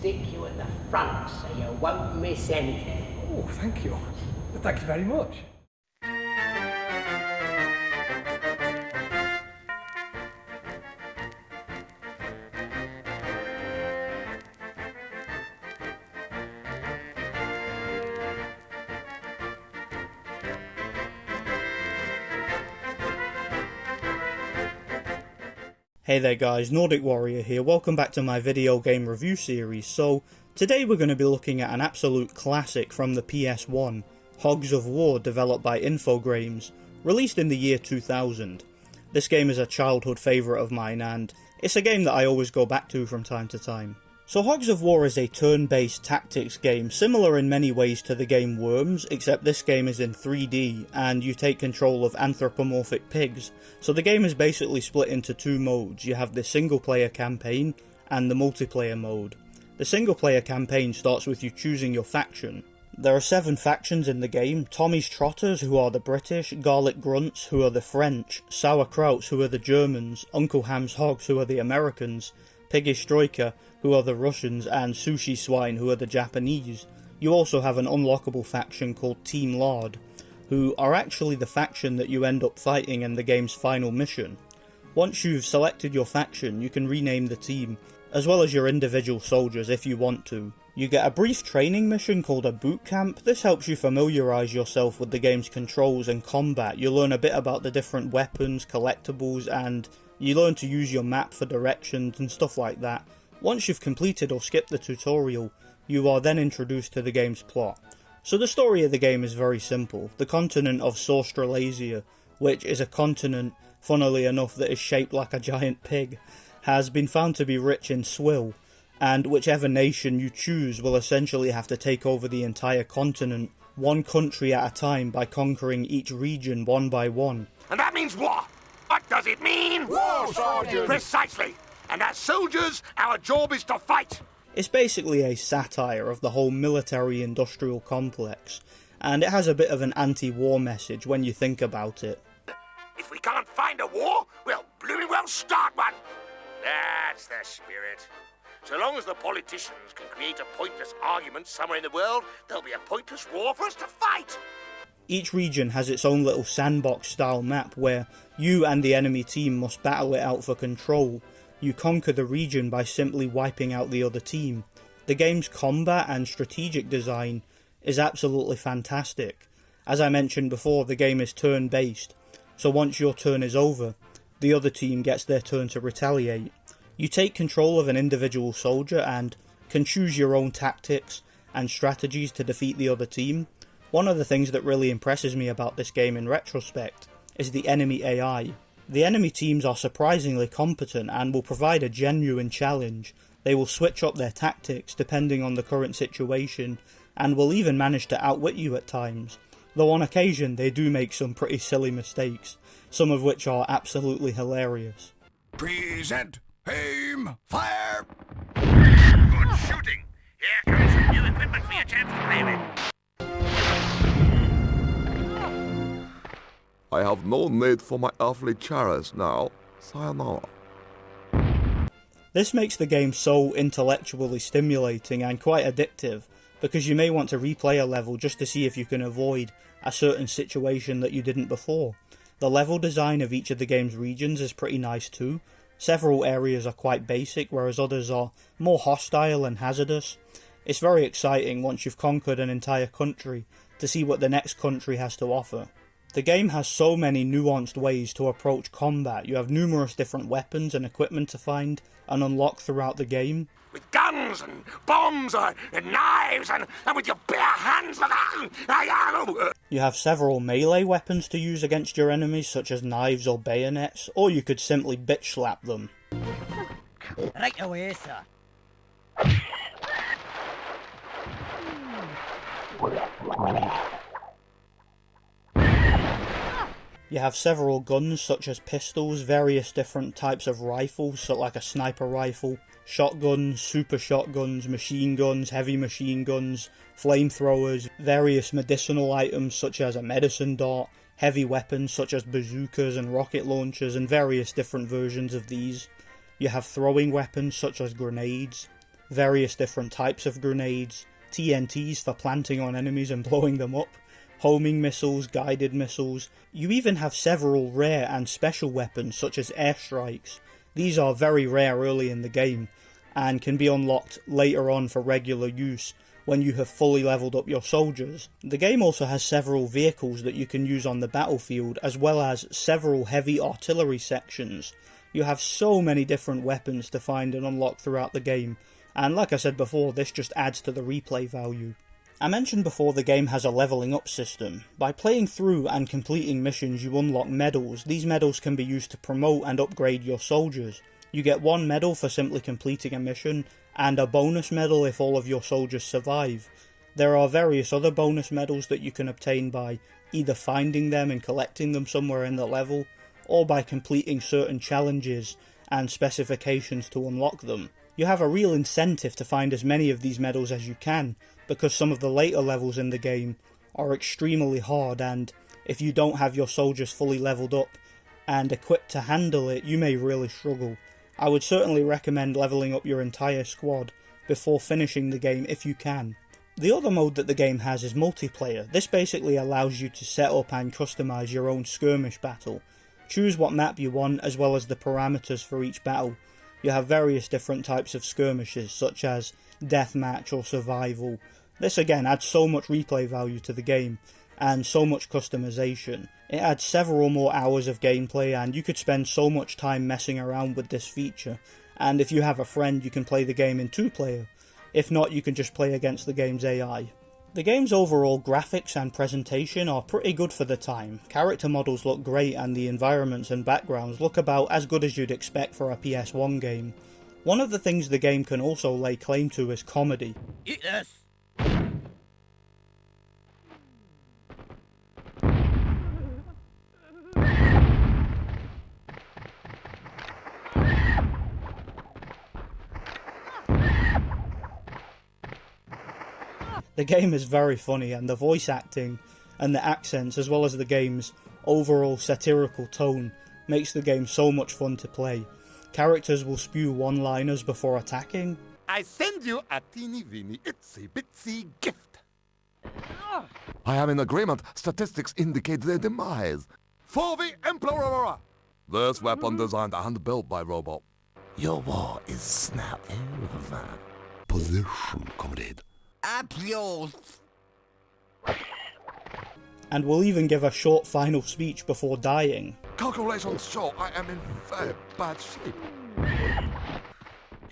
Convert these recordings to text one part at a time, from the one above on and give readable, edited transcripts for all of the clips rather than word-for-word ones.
stick you at the front so you won't miss anything. Oh, thank you. Thank you very much. Hey there guys, Nordic Warrior here, welcome back to my video game review series. So, today we're going to be looking at an absolute classic from the PS1, Hogs of War, developed by Infogrames, released in the year 2000. This game is a childhood favourite of mine and it's a game that I always go back to from time to time. So Hogs of War is a turn-based tactics game, similar in many ways to the game Worms, except this game is in 3D, and you take control of anthropomorphic pigs. So the game is basically split into two modes. You have the single-player campaign, and the multiplayer mode. The single-player campaign starts with you choosing your faction. There are 7 factions in the game: Tommy's Trotters, who are the British, Garlic Grunts, who are the French, Sauerkrauts, who are the Germans, Uncle Ham's Hogs, who are the Americans, Piggish Stroika, who are the Russians, and Sushi Swine, who are the Japanese. You also have an unlockable faction called Team Lard, who are actually the faction that you end up fighting in the game's final mission. Once you've selected your faction, you can rename the team, as well as your individual soldiers if you want to. You get a brief training mission called a boot camp. This helps you familiarise yourself with the game's controls and combat. You learn a bit about the different weapons, collectibles, and you learn to use your map for directions and stuff like that. Once you've completed or skipped the tutorial, you are then introduced to the game's plot. So the story of the game is very simple. The continent of Australasia, which is a continent, funnily enough, that is shaped like a giant pig, has been found to be rich in swill, and whichever nation you choose will essentially have to take over the entire continent, one country at a time, by conquering each region one by one. And that means war! What does it mean? War, soldiers! Precisely! And as soldiers, our job is to fight! It's basically a satire of the whole military-industrial complex, and it has a bit of an anti-war message when you think about it. If we can't find a war, we'll blooming well start one! That's the spirit. So long as the politicians can create a pointless argument somewhere in the world, there'll be a pointless war for us to fight! Each region has its own little sandbox-style map where you and the enemy team must battle it out for control. You conquer the region by simply wiping out the other team. The game's combat and strategic design is absolutely fantastic. As I mentioned before, the game is turn-based, so once your turn is over, the other team gets their turn to retaliate. You take control of an individual soldier and can choose your own tactics and strategies to defeat the other team. One of the things that really impresses me about this game in retrospect is the enemy AI. The enemy teams are surprisingly competent and will provide a genuine challenge. They will switch up their tactics depending on the current situation and will even manage to outwit you at times, though on occasion they do make some pretty silly mistakes, some of which are absolutely hilarious. Present! Aim! Fire! Good shooting! Here comes some new equipment for your chaps to play with. I have no need for my earthly chariot now. Sayonara. This makes the game so intellectually stimulating and quite addictive, because you may want to replay a level just to see if you can avoid a certain situation that you didn't before. The level design of each of the game's regions is pretty nice too. Several areas are quite basic, whereas others are more hostile and hazardous. It's very exciting once you've conquered an entire country to see what the next country has to offer. The game has so many nuanced ways to approach combat. You have numerous different weapons and equipment to find and unlock throughout the game. With guns and bombs and knives and with your bare hands. You have several melee weapons to use against your enemies, such as knives or bayonets, or you could simply bitch slap them. Right away, sir. You have several guns such as pistols, various different types of rifles, so like a sniper rifle, shotguns, super shotguns, machine guns, heavy machine guns, flamethrowers, various medicinal items such as a medicine dart, heavy weapons such as bazookas and rocket launchers and various different versions of these. You have throwing weapons such as grenades, various different types of grenades, TNTs for planting on enemies and blowing them up, homing missiles, guided missiles. You even have several rare and special weapons such as airstrikes. These are very rare early in the game and can be unlocked later on for regular use when you have fully leveled up your soldiers. The game also has several vehicles that you can use on the battlefield, as well as several heavy artillery sections. You have so many different weapons to find and unlock throughout the game, and like I said before, this just adds to the replay value. I mentioned before the game has a levelling up system. By playing through and completing missions you unlock medals. These medals can be used to promote and upgrade your soldiers. You get one medal for simply completing a mission, and a bonus medal if all of your soldiers survive. There are various other bonus medals that you can obtain by either finding them and collecting them somewhere in the level, or by completing certain challenges and specifications to unlock them. You have a real incentive to find as many of these medals as you can, because some of the later levels in the game are extremely hard, and if you don't have your soldiers fully leveled up and equipped to handle it, you may really struggle. I would certainly recommend leveling up your entire squad before finishing the game if you can. The other mode that the game has is multiplayer. This basically allows you to set up and customise your own skirmish battle. Choose what map you want as well as the parameters for each battle. You have various different types of skirmishes such as deathmatch or survival. This again adds so much replay value to the game and so much customization. It adds several more hours of gameplay, and you could spend so much time messing around with this feature. And if you have a friend, you can play the game in 2-player. If not, you can just play against the game's AI. The game's overall graphics and presentation are pretty good for the time. Character models look great and the environments and backgrounds look about as good as you'd expect for a PS1 game. One of the things the game can also lay claim to is comedy. Eat this! The game is very funny, and the voice acting and the accents, as well as the game's overall satirical tone, makes the game so much fun to play. Characters will spew one-liners before attacking. I send you a teeny-weeny itsy-bitsy gift. I am in agreement. Statistics indicate their demise. For the Emperor! This weapon designed and built by robot. Your war is now over. Position, comrade. Applause! And will even give a short final speech before dying. Calculations show I am in very bad shape.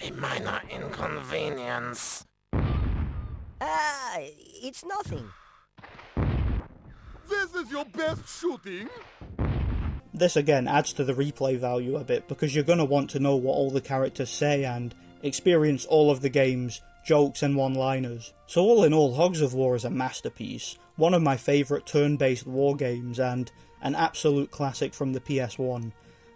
A minor inconvenience. It's nothing. This is your best shooting? This again adds to the replay value a bit, because you're going to want to know what all the characters say and experience all of the game's jokes and one-liners. So all in all, Hogs of War is a masterpiece, one of my favourite turn-based war games and an absolute classic from the PS1.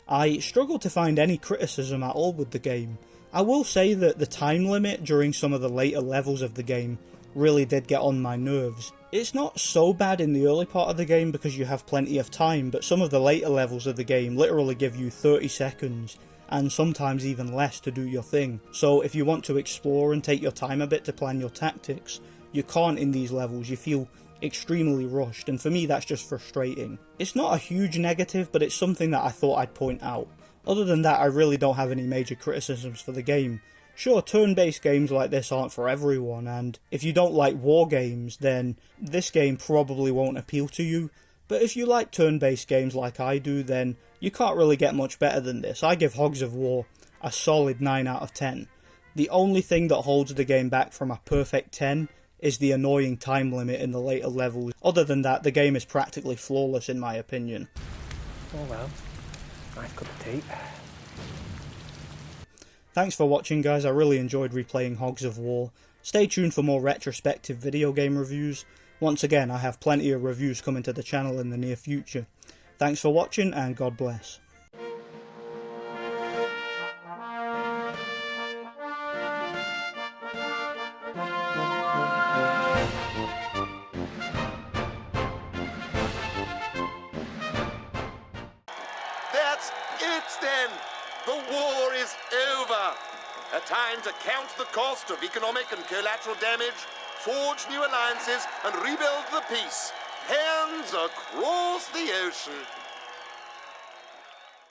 I struggle to find any criticism at all with the game. I will say that the time limit during some of the later levels of the game really did get on my nerves. It's not so bad in the early part of the game because you have plenty of time, but some of the later levels of the game literally give you 30 seconds and sometimes even less to do your thing. So if you want to explore and take your time a bit to plan your tactics, you can't in these levels. You feel extremely rushed, and for me that's just frustrating. It's not a huge negative, but it's something that I thought I'd point out. Other than that, I really don't have any major criticisms for the game. Sure, turn-based games like this aren't for everyone, and if you don't like war games, then this game probably won't appeal to you. But if you like turn-based games like I do, then you can't really get much better than this. I give Hogs of War a solid 9 out of 10. The only thing that holds the game back from a perfect 10 is the annoying time limit in the later levels. Other than that, the game is practically flawless in my opinion. Oh well, nice cup of tea. Thanks for watching guys, I really enjoyed replaying Hogs of War. Stay tuned for more retrospective video game reviews. Once again, I have plenty of reviews coming to the channel in the near future. Thanks for watching and God bless. That's it then! The war is over! A time to count the cost of economic and collateral damage, forge new alliances, and rebuild the peace. Hands across the ocean.